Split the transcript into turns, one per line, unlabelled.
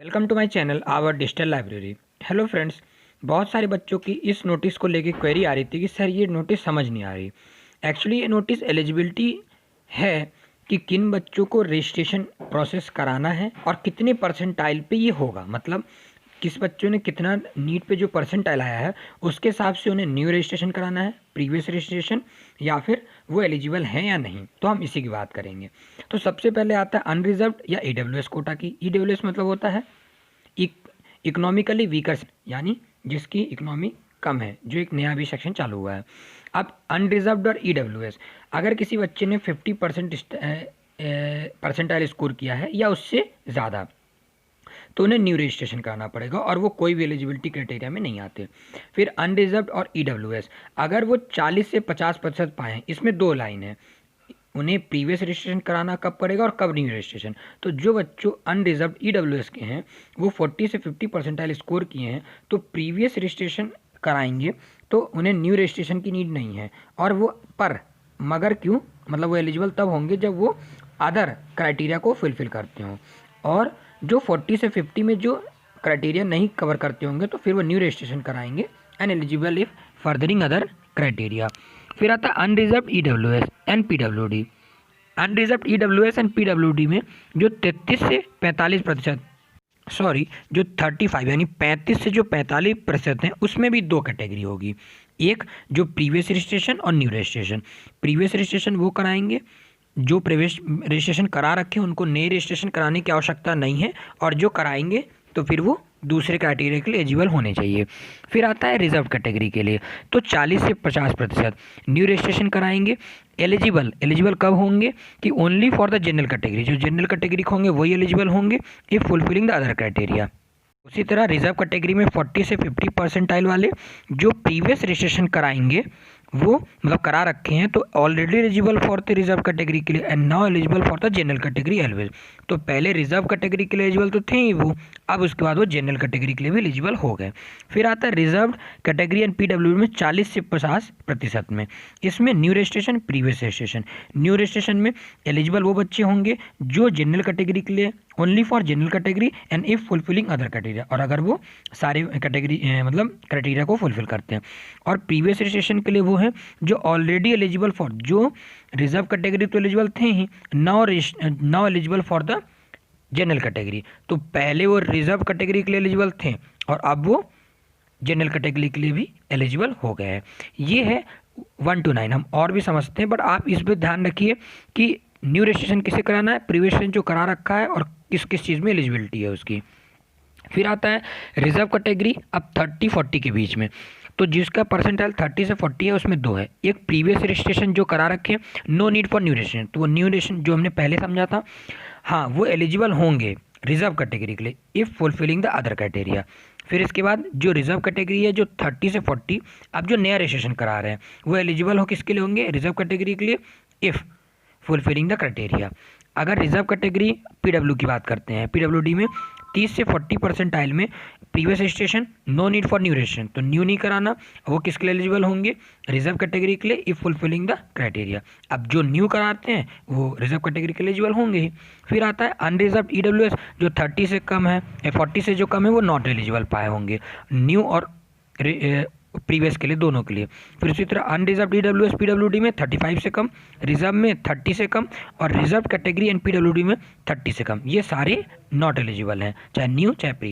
Welcome to my channel our digital library. Hello friends, बहुत सारे बच्चों की इस नोटिस को लेके क्वेरी आ रही थी कि सर ये नोटिस समझ नहीं आ रही। एक्चुअली ये नोटिस एलिजिबिलिटी है कि किन बच्चों को रजिस्ट्रेशन प्रोसेस कराना है और कितने परसेंटाइल पे ये होगा, मतलब किस बच्चों ने कितना नीट पे जो परसेंटाइल आया है उसके हिसाब से उन्हें न्यू रजिस्ट्रेशन कराना है, प्रीवियस रजिस्ट्रेशन, या फिर वो एलिजिबल हैं या नहीं। तो हम इसी की बात करेंगे। तो सबसे पहले आता है अनरिजर्व्ड या ईडब्ल्यूएस कोटा की। ईडब्ल्यूएस मतलब होता है इकोनॉमिकली वीकर, यानी जिसकी इकोनॉमी कम है, जो एक नया भी सेक्शन चालू हुआ है। अब अनरिजर्व्ड और ईडब्ल्यूएस, अगर किसी बच्चे ने 50% परसेंटाइल स्कोर किया है या उससे ज़्यादा, तो उन्हें न्यू रजिस्ट्रेशन कराना पड़ेगा और वो कोई भी एलिजिबिलिटी क्राइटेरिया में नहीं आते। फिर अनरिजर्व्ड और ईडब्ल्यूएस, अगर वो 40 से 50% पाएँ, इसमें दो लाइन है, उन्हें प्रीवियस रजिस्ट्रेशन कराना कब पड़ेगा और कब न्यू रजिस्ट्रेशन। तो जो बच्चों अनरिजर्व्ड ईडब्ल्यूएस के हैं वो 40 से 50 परसेंटाइल स्कोर किए हैं तो प्रीवियस रजिस्ट्रेशन कराएंगे, तो उन्हें न्यू रजिस्ट्रेशन की नीड नहीं है। और वो मगर क्यों, मतलब वो एलिजिबल तब होंगे जब वो अदर क्राइटेरिया को फुलफिल करते हों, और जो 40 से 50 में जो क्राइटेरिया नहीं कवर करते होंगे तो फिर वो न्यू रजिस्ट्रेशन कराएंगे and eligible if furthering other criteria. फिर आता है unreserved EWS and PWD. Unreserved EWS and PWD में जो 33 से 45%, जो 35 यानी 35 से जो 45% हैं, उसमें भी दो कैटेगरी होगी। एक जो प्रीवियस रजिस्ट्रेशन और न्यू रजिस्ट्रेशन। प्रीवियस रजिस्ट्रेशन वो कराएंगे जो प्रीवियस रजिस्ट्रेशन करा रखे उनको नए रजिस्ट्रेशन कराने की आवश्यकता नहीं है, और जो कराएंगे तो फिर वो दूसरे क्राइटेरिया के लिए एलिजिबल होने चाहिए। फिर आता है रिजर्व कैटेगरी के लिए, तो 40 से 50% न्यू रजिस्ट्रेशन कराएंगे। एलिजिबल कब होंगे कि only for the general category, जो जनरल कैटेगरी के होंगे वही एलिजिबल होंगे if fulfilling the other criteria. उसी तरह रिजर्व कैटेगरी में 40 से 50 परसेंटाइल वाले जो प्रीवियस रजिस्ट्रेशन कराएंगे, वो मतलब करा रखे हैं, तो already eligible for the reserve category के लिए and now eligible for the general category always. तो पहले रिजर्व कैटेगरी के लिए एलिजिबल तो थे ही वो, अब उसके बाद वो जनरल कैटेगरी के लिए भी एलिजिबल हो गए। फिर आता है रिजर्व कैटेगरी एंड पीडब्ल्यू में 40 से 50% में, इसमें new registration, previous registration. New registration में एलिजिबल वो बच्चे होंगे जो जनरल कैटेगरी के लिए only for general category and if fulfilling other criteria, और अगर वो सारे कैटेगरी मतलब क्राइटेरिया को फुलफिल करते हैं। और प्रीवियस रजिस्ट्रेशन के लिए वो है जो ऑलरेडी एलिजिबल फॉर, जो रिजर्व कैटेगरी तो एलिजिबल थे ही, now eligible for the general category. तो पहले वो रिजर्व कैटेगरी के लिए एलिजिबल थे और अब वो जनरल कैटेगरी के लिए भी एलिजिबल हो गए हैं। ये है 1 to 9। हम और भी समझते हैं, बट आप इस पर ध्यान रखिए कि न्यू रजिस्ट्रेशन किसे कराना है, प्रीवियस रजिस्ट्रेशन जो करा रखा है, और किस किस चीज़ में एलिजिबिलिटी है उसकी। फिर आता है रिजर्व कैटेगरी, अब 30-40 के बीच में, तो जिसका परसेंटाइल 30 से 40 है उसमें दो है। एक प्रीवियस रजिस्ट्रेशन जो करा रखे, no need for new registration, तो वो न्यू रजिस्ट्रेशन जो हमने पहले समझा था, हाँ वो एलिजिबल होंगे रिजर्व कैटेगरी के लिए if fulfilling the other criteria. फिर इसके बाद जो रिजर्व कैटेगरी है जो 30 से 40, अब जो नया रजिस्ट्रेशन करा रहे हैं वो एलिजिबल हो किसके लिए होंगे, रिजर्व कैटेगरी के लिए इफ़ फुलफिलिंग द क्राइटेरिया। अगर रिजर्व कैटेगरी पीडब्ल्यू की बात करते हैं, पीडब्ल्यूडी में 30 से 40 परसेंटाइल में previous registration, no need for new registration, तो न्यू नहीं कराना, वो किसके लिए एलिजिबल होंगे, रिजर्व कैटेगरी के लिए इफ फुलफिलिंग द क्राइटेरिया। अब जो न्यू कराते हैं वो रिजर्व कैटेगरी के लिए एलिजिबल होंगे ही। फिर आता है अनरिजर्व ईडब्ल्यूएस, जो 30 से कम है या 40 से जो कम है वो नॉट एलिजिबल पाए होंगे, न्यू और प्रीवियस के लिए, दोनों के लिए। फिर इसी तरह अनरिजर्व ईडब्ल्यूएस पीडब्ल्यूडी में 35 से कम, रिजर्व में 30 से कम, और रिजर्व कैटेगरी एंड पीडब्ल्यूडी में 30 से कम, ये सारे नॉट एलिजिबल हैं, चाहे न्यू चाहे प्री।